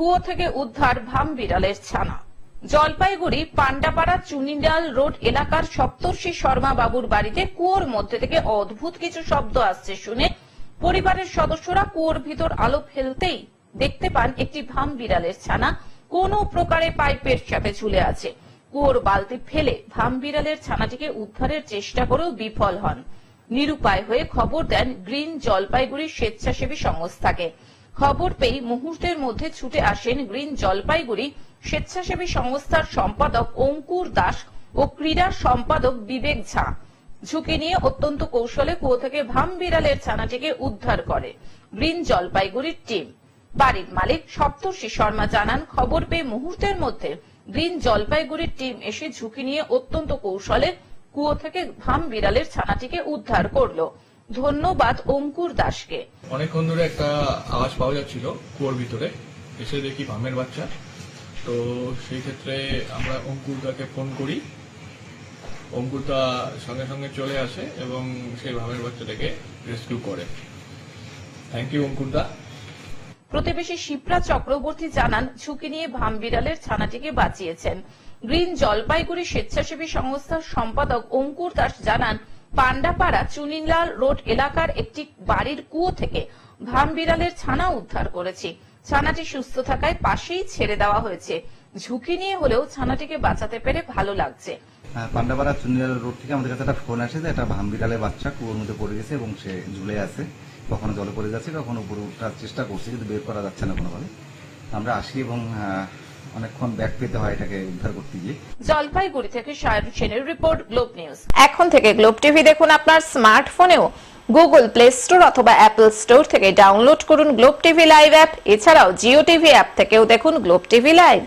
কুয়ো থেকে উদ্ধার ভামবিড়ালের ছানা। জলপাইগুড়ি পান্ডাপাড়া চুনিডাল রোড এলাকার সপ্তর্ষি শর্মা বাবুর বাড়িতে কুয়োর মধ্যে থেকে অদ্ভুত কিছু শব্দ আসছে শুনে পরিবারের সদস্যরা কুয়োর ভিতর আলো ফেলতেই দেখতে পান একটি ভামবিড়ালের ছানা কোনো প্রকারে পাইপের সাথে ঝুলে আছে। কুয়োর বালতি ফেলে ভামবিড়ালের ছানাটিকে উদ্ধারের চেষ্টা করেও বিফল হন। নিরুপায় হয়ে খবর দেন গ্রিন জলপাইগুড়ি স্বেচ্ছাসেবী সংস্থাকে। খবর পেয়ে মুহূর্তের মধ্যে ছুটে আসেন গ্রিন জলপাইগুড়ি স্বেচ্ছাসেবী সংস্থার সম্পাদক অঙ্কুর দাস ও ক্রীড়া সম্পাদক বিবেক ঝা। ঝুঁকি নিয়ে অত্যন্ত কৌশলে কুয়ো থেকে ভামবিড়ালের ছানাটিকে উদ্ধার করে গ্রিন জলপাইগুড়ির টিম। বাড়ির মালিক সপ্তর্ষি শর্মা জানান, খবর পেয়ে মুহূর্তের মধ্যে গ্রিন জলপাইগুড়ির টিম এসে ঝুঁকি নিয়ে অত্যন্ত কৌশলে কুয়ো থেকে ভামবিড়ালের ছানাটিকে উদ্ধার করলো। ধন্যবাদ অঙ্কুর দাসকে। অনেকক্ষণ ধরে একটা আওয়াজ পাওয়া যাচ্ছিল কুয়োর ভিতরে, এসে দেখি ভামের বাচ্চা। তো সেই ক্ষেত্রে আমরা অঙ্কুরদাকে ফোন করি, অঙ্কুরদা সঙ্গে সঙ্গে চলে আসে এবং সেই ভামের বাচ্চাটাকে রেস্কিউ করে। থ্যাংক ইউ অঙ্কুরদা। প্রতিবেশী শিপ্রা চক্রবর্তী জানান, ঝুঁকি নিয়ে ভামবিড়ালের ছানাটিকে বাঁচিয়েছেন। গ্রিন জলপাইগুড়ি স্বেচ্ছাসেবী সংস্থার সম্পাদক অঙ্কুর দাস জানান, পান্ডাপাড়া চুনিলাল রোড এলাকার একটি বাড়ির কুয়ো থেকে ভামবিড়ালের ছানা উদ্ধার করেছি। ছানাটি সুস্থ থাকায় পাশেই ছেড়ে দেওয়া হয়েছে। ঝুঁকি নিয়ে হলেও ছানাটিকে বাঁচাতে পেরে ভালো লাগছে। পান্ডাপাড়া চুনিলাল রোড থেকে আমাদের কাছে একটা ফোন আসে যে একটা ভামবিড়ালের বাচ্চা কুয়োর মধ্যে পড়ে গেছে এবং সে ঝুলে আছে, কখনো জলে পড়ে যাচ্ছে, কখনো উপরে ওঠার চেষ্টা করছে কিন্তু বের করা যাচ্ছে না কোনোভাবে। আমরা আসি এবং অনেকক্ষণ ব্যাক পেতে হয় এটাকে উদ্ধার করতে গিয়ে। জলপাইগুড়ি থেকে সায়ন সেনের রিপোর্ট, গ্লোব নিউজ। এখন থেকে গ্লোব টিভি দেখুন আপনার স্মার্টফোনেও। গুগল প্লে স্টোর অথবা অ্যাপল স্টোর থেকে ডাউনলোড করুন গ্লোব টিভি লাইভ অ্যাপ। এছাড়াও জিও টিভি অ্যাপ থেকেও দেখুন গ্লোব টিভি লাইভ।